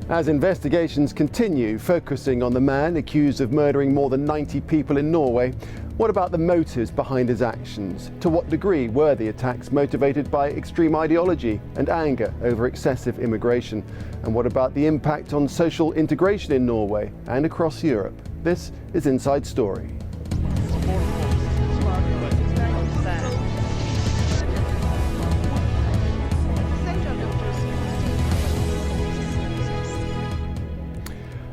As investigations continue, focusing on the man accused of murdering more than 90 people in Norway, what about the motives behind his actions? To what degree were the attacks motivated by extreme ideology and anger over excessive immigration? And what about the impact on social integration in Norway and across Europe? This is Inside Story.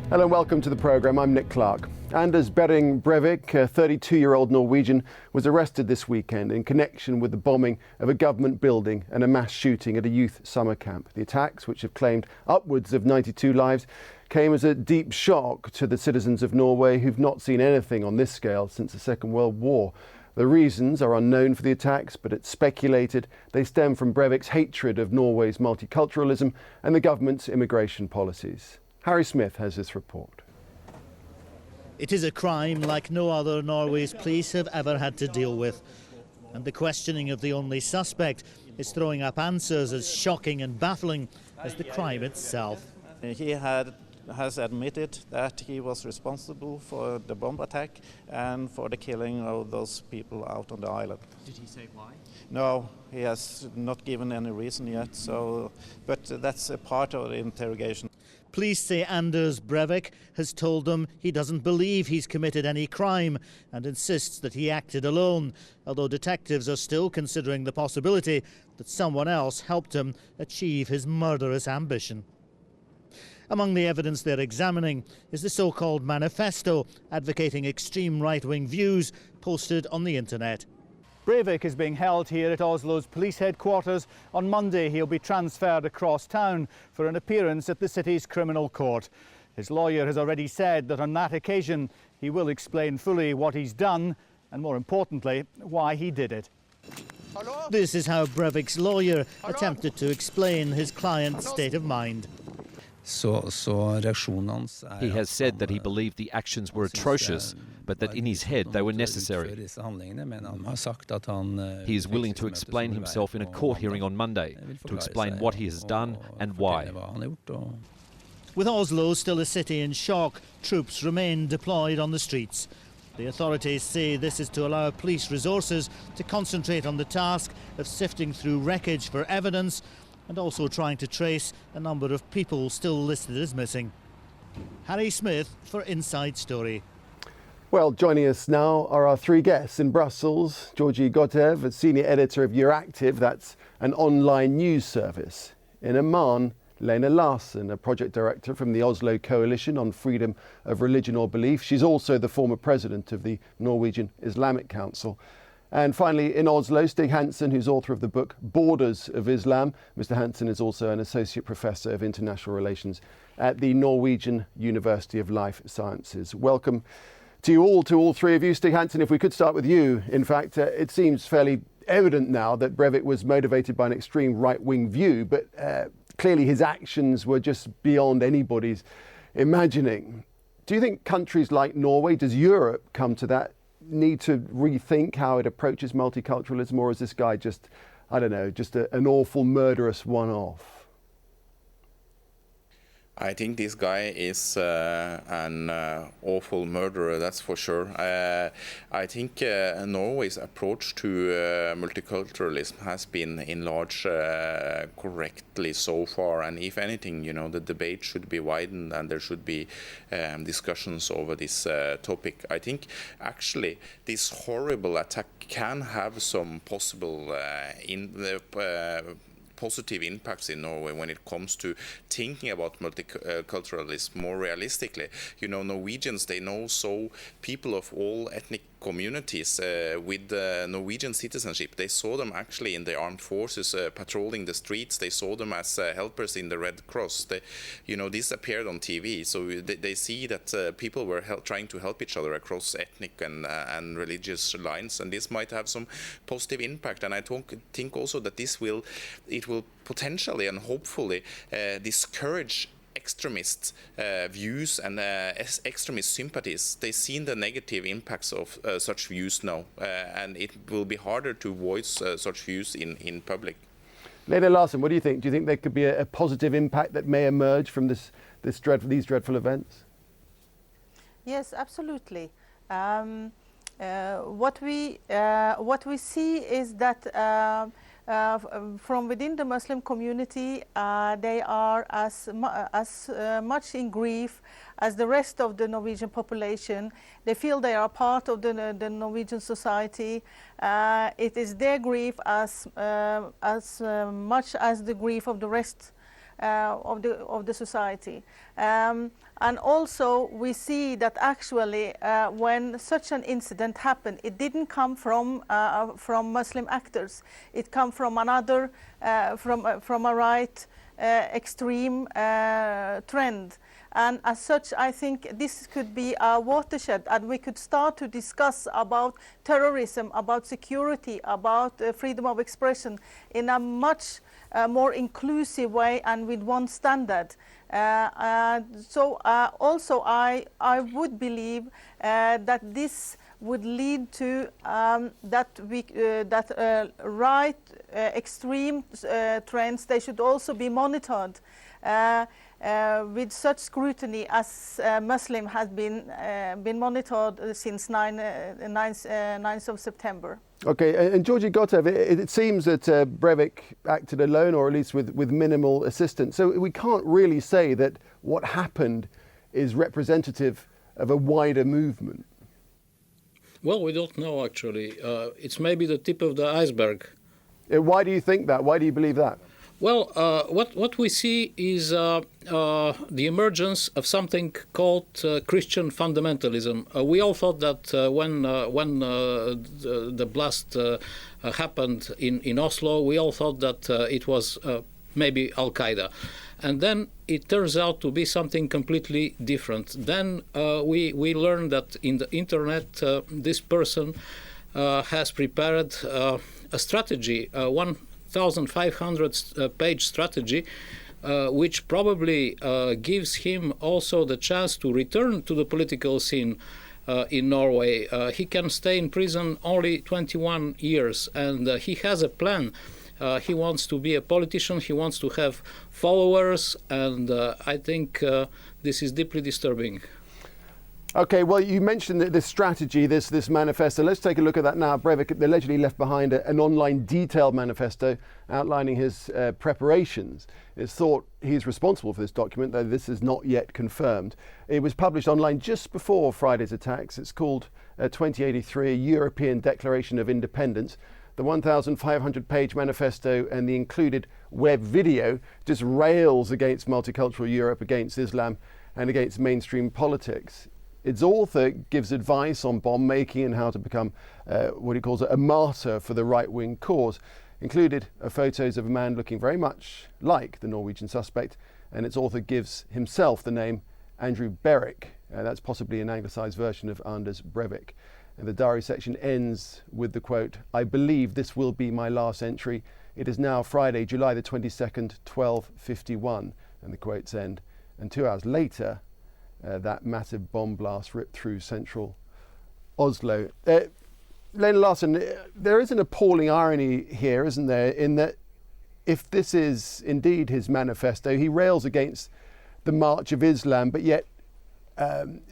Hello and welcome to the programme. I'm Nick Clark. Anders Behring Breivik, a 32-year-old Norwegian, was arrested this weekend in connection with the bombing of a government building and a mass shooting at a youth summer camp. The attacks, which have claimed upwards of 92 lives, came as a deep shock to the citizens of Norway who've not seen anything on this scale since the Second World War. The reasons are unknown for the attacks, but it's speculated they stem from Breivik's hatred of Norway's multiculturalism and the government's immigration policies. Harry Smith has this report. It is a crime like no other Norway's police have ever had to deal with. And the questioning of the only suspect is throwing up answers as shocking and baffling as the crime itself. He has admitted that he was responsible for the bomb attack and for the killing of those people out on the island. Did he say why? No, he has not given any reason yet, but that's a part of the interrogation. Police say Anders Breivik has told them he doesn't believe he's committed any crime and insists that he acted alone, although detectives are still considering the possibility that someone else helped him achieve his murderous ambition. Among the evidence they're examining is the so-called manifesto advocating extreme right-wing views posted on the internet. Breivik is being held here at Oslo's police headquarters. On Monday he'll be transferred across town for an appearance at the city's criminal court. His lawyer has already said that on that occasion he will explain fully what he's done and, more importantly, why he did it. This is how Breivik's lawyer attempted to explain his client's state of mind. He has said that he believed the actions were atrocious, but that in his head they were necessary. He is willing to explain himself in a court hearing on Monday, to explain what he has done and why. With Oslo still a city in shock, troops remain deployed on the streets. The authorities say this is to allow police resources to concentrate on the task of sifting through wreckage for evidence and also trying to trace a number of people still listed as missing. Harry Smith for Inside Story. Well, joining us now are our three guests in Brussels. Georgi Gotev, a senior editor of Euractiv, that's an online news service. In Amman, Lena Larsen, a project director from the Oslo Coalition on Freedom of Religion or Belief. She's also the former president of the Norwegian Islamic Council. And finally, in Oslo, Stig Hansen, who's author of the book Borders of Islam. Mr. Hansen is also an associate professor of international relations at the Norwegian University of Life Sciences. Welcome to all three of you. Stig Hansen, if we could start with you. In fact, it seems fairly evident now that Breivik was motivated by an extreme right-wing view, but clearly his actions were just beyond anybody's imagining. Do you think countries like Norway, does Europe come to that, need to rethink how it approaches multiculturalism, or is this guy just, I don't know, just an awful murderous one-off? I think this guy is an awful murderer, that's for sure. I think Norway's approach to multiculturalism has been in large correctly so far, and if anything, the debate should be widened and there should be discussions over this topic. I think actually this horrible attack can have some possible positive impacts in Norway when it comes to thinking about multiculturalism more realistically. Norwegians, they know so people of all ethnic communities with Norwegian citizenship. They saw them actually in the armed forces patrolling the streets. They saw them as helpers in the Red Cross. This appeared on TV, so they see that people were trying to help each other across ethnic and religious lines, and this might have some positive impact. And I think also that it will potentially and hopefully discourage extremist views and extremist sympathies. They've seen the negative impacts of such views now, and it will be harder to voice such views in public. Lena Larsen, what do you think? Do you think there could be a positive impact that may emerge from this these dreadful events? Yes, absolutely. What we see is that from within the Muslim community, they are as much in grief as the rest of the Norwegian population. They feel they are part of the Norwegian society. It is their grief as much as the grief of the rest of the society. And also we see that actually when such an incident happened, it didn't come from Muslim actors. It came from another, from a right extreme trend. And as such, I think this could be a watershed, and we could start to discuss about terrorism, about security, about freedom of expression in a much more inclusive way and with one standard. Also I would believe that this would lead to right extreme trends. They should also be monitored with such scrutiny as Muslim has been monitored since 9th of September. Okay, and Georgi Gotev, it seems that Breivik acted alone, or at least with minimal assistance. So we can't really say that what happened is representative of a wider movement. Well, we don't know, actually. It's maybe the tip of the iceberg. Why do you think that? Why do you believe that? Well, what we see is the emergence of something called Christian fundamentalism. We all thought that when the blast happened in Oslo, we all thought that it was maybe Al-Qaeda. And then it turns out to be something completely different. Then we learned that in the internet, this person has prepared a strategy, 1,500-page strategy, which probably gives him also the chance to return to the political scene in Norway. He can stay in prison only 21 years, and he has a plan. He wants to be a politician, he wants to have followers, and I think this is deeply disturbing. Okay, well, you mentioned this strategy, this manifesto. Let's take a look at that now. Breivik allegedly left behind an online detailed manifesto outlining his preparations. It's thought he's responsible for this document, though this is not yet confirmed. It was published online just before Friday's attacks. It's called 2083, a European Declaration of Independence. The 1,500-page manifesto and the included web video just rails against multicultural Europe, against Islam, and against mainstream politics. Its author gives advice on bomb making and how to become what he calls a martyr for the right-wing cause. Included are photos of a man looking very much like the Norwegian suspect, and its author gives himself the name Andrew Berwick. That's possibly an anglicised version of Anders Breivik. And the diary section ends with the quote, "I believe this will be my last entry. It is now Friday, July the 22nd, 12:51. And the quotes end. And 2 hours later, that massive bomb blast ripped through central Oslo. Lena Larsen, there is an appalling irony here, isn't there, in that if this is indeed his manifesto, he rails against the march of Islam, but yet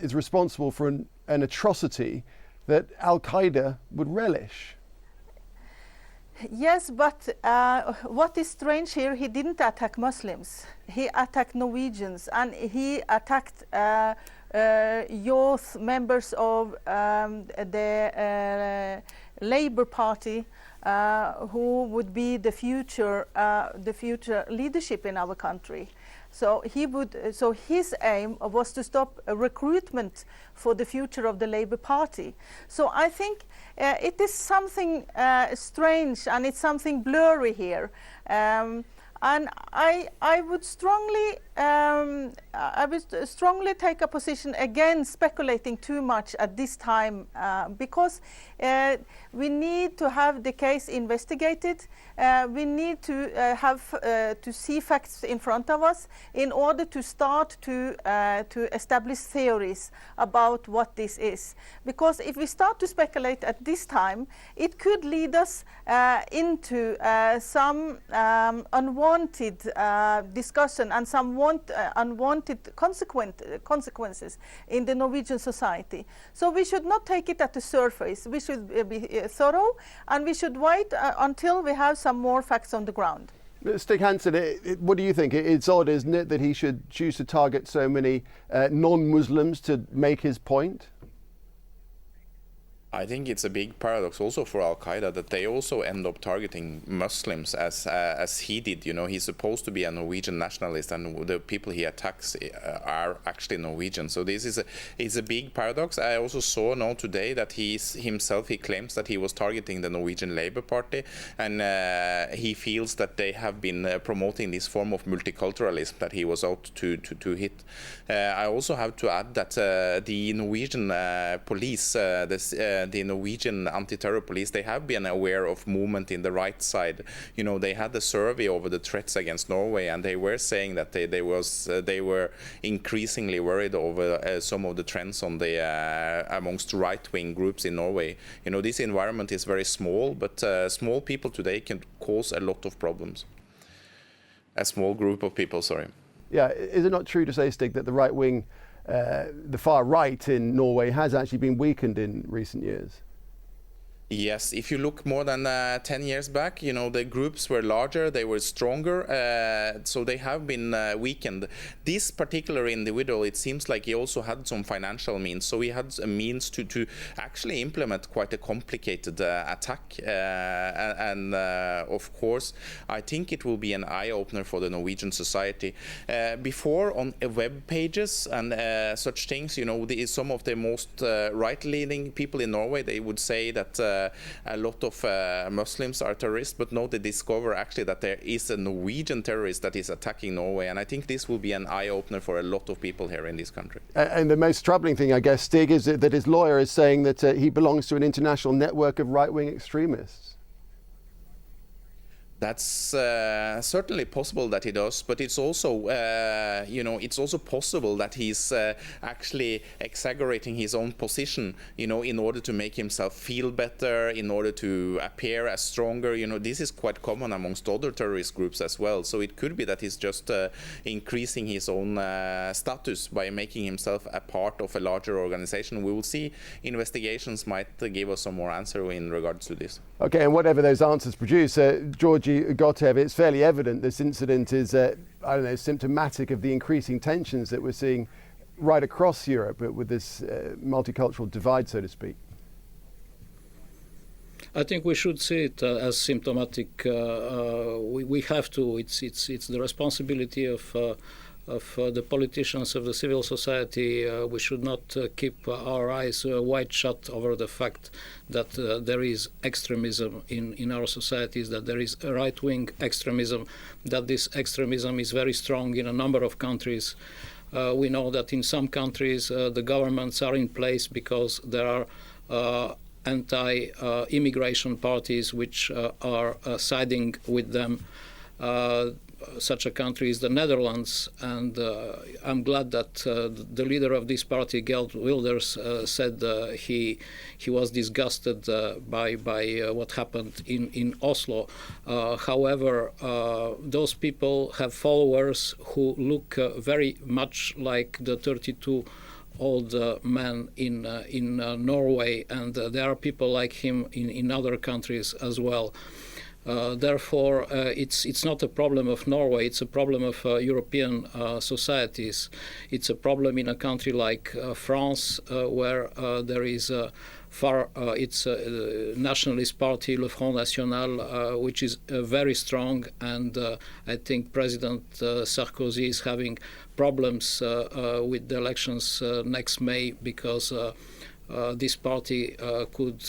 is responsible for an atrocity that Al-Qaeda would relish. Yes, but what is strange here, he didn't attack Muslims. He attacked Norwegians, and he attacked youth members of the Labour Party, who would be the future leadership in our country. So his aim was to stop recruitment for the future of the Labour Party. So I think it is something strange, and it's something blurry here. And I would strongly take a position against speculating too much at this time, because we need to have the case investigated. We need to see facts in front of us in order to start to establish theories about what this is. Because if we start to speculate at this time, it could lead us into some unwanted discussion and some unwanted unwanted consequences in the Norwegian society. So we should not take it at the surface. We should be thorough, and we should wait until we have some more facts on the ground. Stig Hansen, what do you think? It's odd, isn't it, that he should choose to target so many non-Muslims to make his point? I think it's a big paradox also for Al-Qaeda that they also end up targeting Muslims as he did. You know, he's supposed to be a Norwegian nationalist, and the people he attacks are actually Norwegian. So this is a big paradox. I also saw now today that he claims that he was targeting the Norwegian Labour Party, and he feels that they have been promoting this form of multiculturalism that he was out to hit. I also have to add that the Norwegian police, the Norwegian anti-terror police, they have been aware of movement in the right side. You know, they had a survey over the threats against Norway, and they were saying that they were increasingly worried over some of the trends on the amongst right-wing groups in Norway. You know, this environment is very small, but small people today can cause a lot of problems. A small group of people, sorry. Yeah, is it not true to say, Stig, that the right wing, the far right in Norway has actually been weakened in recent years? Yes, if you look more than 10 years back, you know, the groups were larger, they were stronger, so they have been weakened. This particular individual, it seems like he also had some financial means, so he had a means to actually implement quite a complicated attack. And of course, I think it will be an eye-opener for the Norwegian society. Before, on web pages and such things, you know, some of the most right-leaning people in Norway, they would say that a lot of Muslims are terrorists, but now they discover actually that there is a Norwegian terrorist that is attacking Norway, and I think this will be an eye-opener for a lot of people here in this country. And the most troubling thing, I guess, Stig, is that his lawyer is saying that he belongs to an international network of right-wing extremists. That's certainly possible that he does, but it's also, you know, it's also possible that he's actually exaggerating his own position, you know, in order to make himself feel better, in order to appear as stronger. You know, this is quite common amongst other terrorist groups as well. So it could be that he's just increasing his own status by making himself a part of a larger organization. We will see. Investigations might give us some more answer in regards to this. Okay, and whatever those answers produce, Georgie Gotev, it's fairly evident this incident is, I don't know, symptomatic of the increasing tensions that we're seeing right across Europe with this multicultural divide, so to speak. I think we should see it as symptomatic. We have to. It's the responsibility of the politicians, of the civil society. We should not keep our eyes wide shut over the fact that there is extremism in our societies, that there is right-wing extremism, that this extremism is very strong in a number of countries. We know that in some countries the governments are in place because there are anti-immigration parties which are siding with them. Such a country is the Netherlands, and I'm glad that the leader of this party, Geert Wilders, said he was disgusted by what happened in Oslo. However, those people have followers who look very much like the 32-old man in Norway, and there are people like him in other countries as well. Therefore, it's not a problem of Norway, it's a problem of European societies. It's a problem in a country like France, where there is it's a nationalist party, Le Front National, which is very strong, and I think President Sarkozy is having problems with the elections next May, because this party could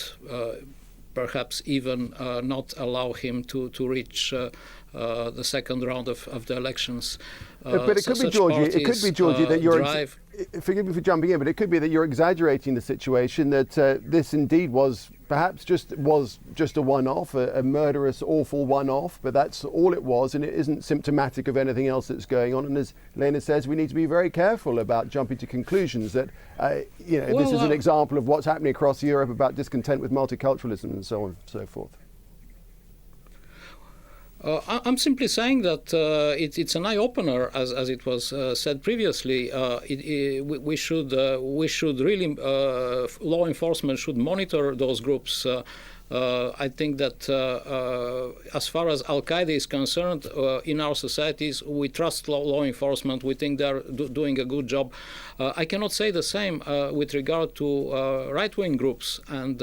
perhaps even not allow him to reach the second round of the elections. But it could be, Georgie, that you're... Forgive me for jumping in, but it could be that you're exaggerating the situation, that this indeed was perhaps just a one-off, a murderous, awful one-off, but that's all it was, and it isn't symptomatic of anything else that's going on. And as Lena says, we need to be very careful about jumping to conclusions that, this is an example of what's happening across Europe about discontent with multiculturalism and so on and so forth. I'm simply saying that it's an eye-opener, as it was said previously. We should really, law enforcement should monitor those groups. I think that as far as Al-Qaeda is concerned, in our societies, we trust law enforcement. We think they're doing a good job. I cannot say the same with regard to right-wing groups. And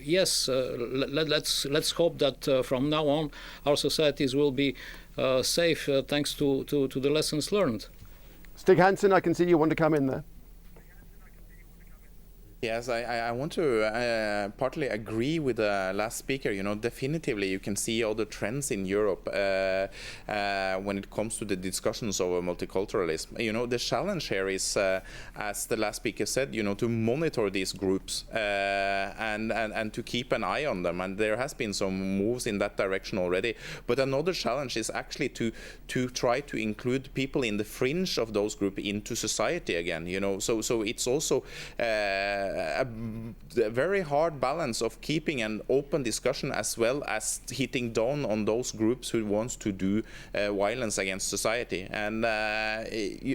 yes, let's hope that from now on, our societies will be safe thanks to the lessons learned. Stig Hansen, I can see you want to come in there. Yes, I want to partly agree with the last speaker. You know, definitively you can see other trends in Europe when it comes to the discussions over multiculturalism. You know, the challenge here is, as the last speaker said, you know, to monitor these groups and to keep an eye on them. And there has been some moves in that direction already. But another challenge is actually to try to include people in the fringe of those groups into society again. You know, so it's also a very hard balance of keeping an open discussion as well as hitting down on those groups who wants to do violence against society. And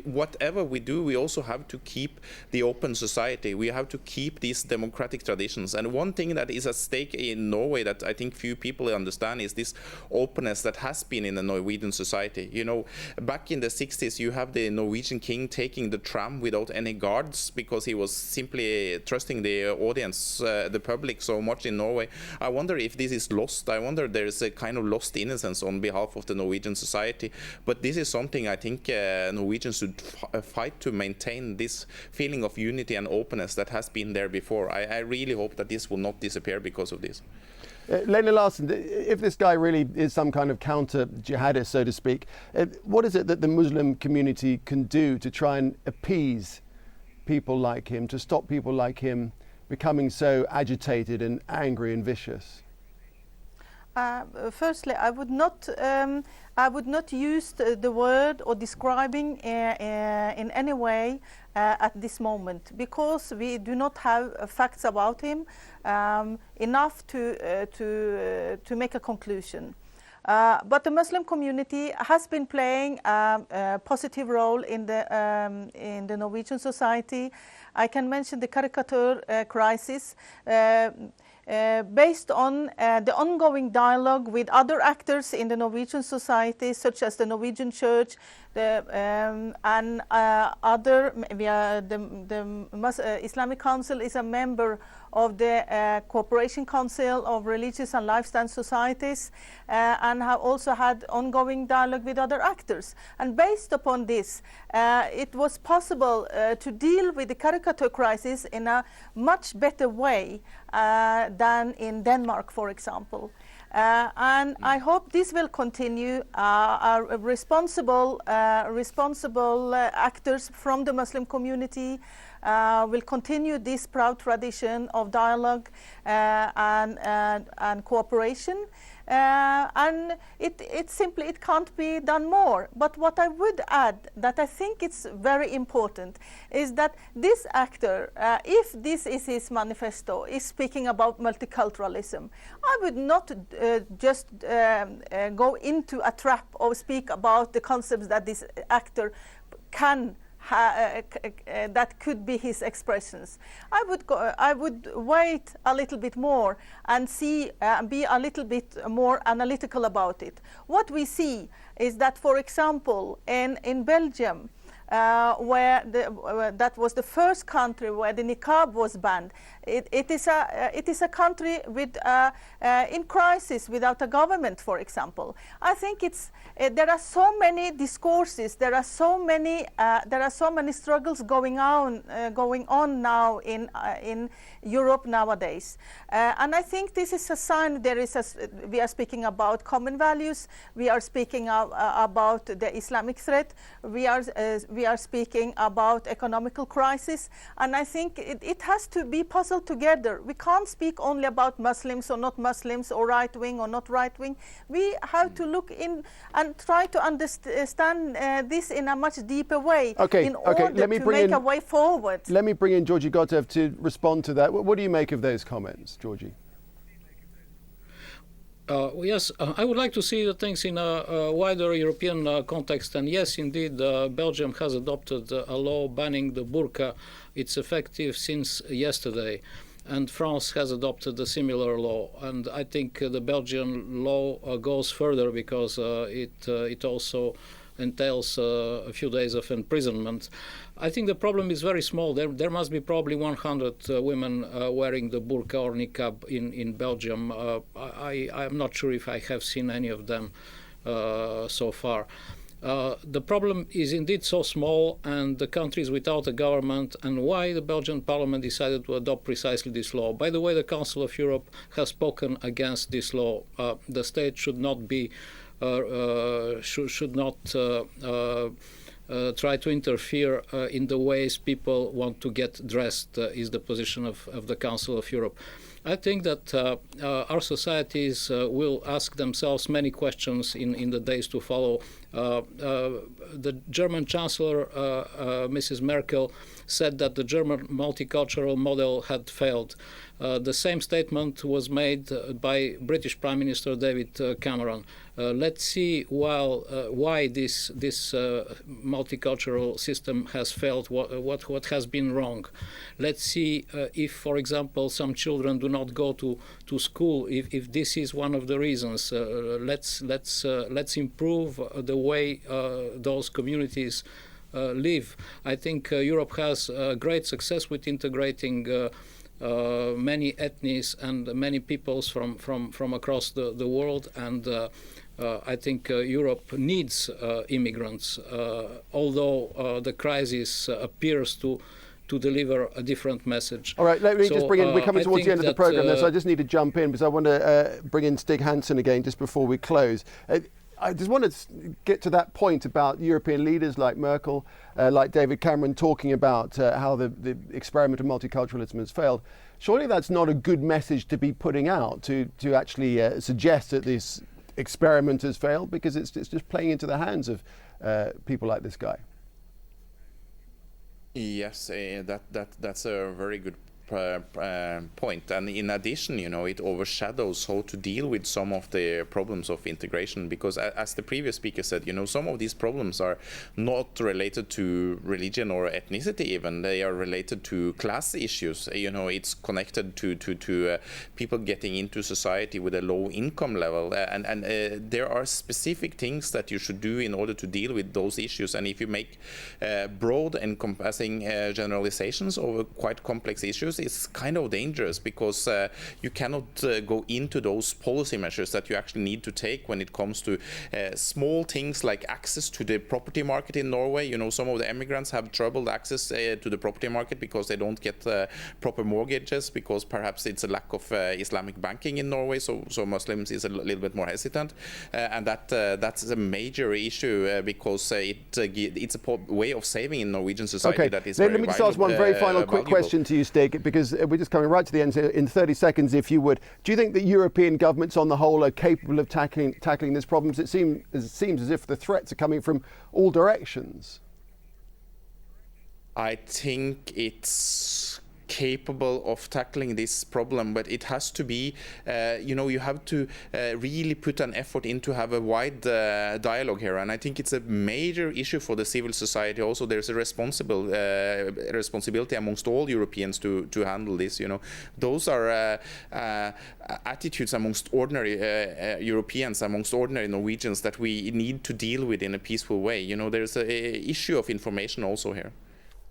whatever we do, we also have to keep the open society. We have to keep these democratic traditions. And one thing that is at stake in Norway that I think few people understand is this openness that has been in the Norwegian society. You know, back in the 60s, you have the Norwegian king taking the tram without any guards because he was simply trusting the audience, the public, so much in Norway. I wonder if this is lost. I wonder there is a kind of lost innocence on behalf of the Norwegian society. But this is something I think Norwegians should fight to maintain, this feeling of unity and openness that has been there before. I really hope that this will not disappear because of this. Lena Larsen, if this guy really is some kind of counter-jihadist, so to speak, what is it that the Muslim community can do to try and appease people like him, to stop people like him becoming so agitated and angry and vicious? Firstly, I would not use the word or describing in any way at this moment, because we do not have facts about him enough to make a conclusion. But the Muslim community has been playing a positive role in the Norwegian society. I can mention the caricature crisis. Based on the ongoing dialogue with other actors in the Norwegian society, such as the Norwegian Church, and other, the Islamic Council is a member of the Cooperation Council of Religious and Lifestyle Societies, and have also had ongoing dialogue with other actors. And based upon this, it was possible to deal with the caricature crisis in a much better way than in Denmark, for example. And I hope this will continue. Our responsible actors from the Muslim community will continue this proud tradition of dialogue and cooperation. And it can't be done more. But what I would add, that I think it's very important, is that this actor, if this is his manifesto, is speaking about multiculturalism, I would not just go into a trap or speak about the concepts that this actor can that could be his expressions. I would wait a little bit more and see, be a little bit more analytical about it. What we see is that, for example, in Belgium, where that was the first country where the niqab was banned. It is a country with in crisis without a government, for example. I think there are so many discourses, there are so many struggles going on now in Europe nowadays, and I think this is a sign. We are speaking about common values. We are speaking about the Islamic threat. We are speaking about economical crisis, and I think it has to be puzzled together. We can't speak only about Muslims or not Muslims, or right wing or not right wing. We have to look in and try to understand this in a much deeper way in order to make a way forward. Let me bring in Georgi Gotev to respond to that. What do you make of those comments, Georgi? Yes, I would like to see the things in a wider European context. And yes, indeed, Belgium has adopted a law banning the burqa. It's effective since yesterday. And France has adopted a similar law. And I think the Belgian law goes further because it also entails a few days of imprisonment. I think the problem is very small. There must be probably 100 women wearing the burqa or niqab in Belgium. I'm not sure if I have seen any of them so far. The problem is indeed so small, and the country is without a government, and why the Belgian parliament decided to adopt precisely this law. By the way, the Council of Europe has spoken against this law. The state should not be should not try to interfere in the ways people want to get dressed, is the position of the Council of Europe. I think that our societies will ask themselves many questions in the days to follow. The German Chancellor, Mrs. Merkel, said that the German multicultural model had failed. The same statement was made by British Prime Minister David Cameron. Let's see why this multicultural system has failed, what has been wrong. Let's see if, for example, some children do not go to school, if this is one of the reasons. Let's improve the way those communities live. I think Europe has great success with integrating many ethnies and many peoples from across the world, and I think Europe needs immigrants, although the crisis appears to deliver a different message. All right, let me just bring in, we're coming towards the end of the programme now, so I just need to jump in because I want to bring in Stig Hansen again just before we close. I just want to get to that point about European leaders like Merkel, like David Cameron, talking about how the experiment of multiculturalism has failed. Surely that's not a good message to be putting out, to actually suggest that this experiment has failed, because it's just playing into the hands of people like this guy. Yes, that's a very good point, and in addition, it overshadows how to deal with some of the problems of integration, because as the previous speaker said, some of these problems are not related to religion or ethnicity even. They are related to class issues. It's connected to people getting into society with a low income level, and there are specific things that you should do in order to deal with those issues. And if you make broad encompassing generalizations over quite complex issues, it's kind of dangerous, because you cannot go into those policy measures that you actually need to take when it comes to small things like access to the property market in Norway. Some of the immigrants have troubled access to the property market because they don't get proper mortgages, because perhaps it's a lack of Islamic banking in Norway, so Muslims is a little bit more hesitant, and that's a major issue because it's a way of saving in Norwegian society that is very let me just ask one very final quick question to you, Stig, because we're just coming right to the end. In 30 seconds, if you would, do you think that European governments on the whole are capable of tackling this problem? It seems as if the threats are coming from all directions. I think it's capable of tackling this problem, but it has to be, you have to really put an effort into have a wide dialogue here, and I think it's a major issue for the civil society. Also, there's a responsibility amongst all Europeans to handle this. Those are attitudes amongst ordinary Europeans, amongst ordinary Norwegians, that we need to deal with in a peaceful way. There's an issue of information also here.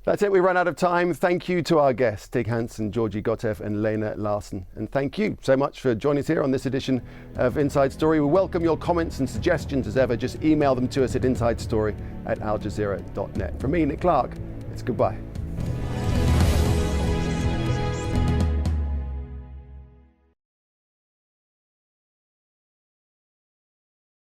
That's it, we run out of time. Thank you to our guests, Stig Hansen, Georgie Gotev and Lena Larsen. And thank you so much for joining us here on this edition of Inside Story. We welcome your comments and suggestions as ever. Just email them to us at insidestory@aljazeera.net. From me, Nick Clark, it's goodbye.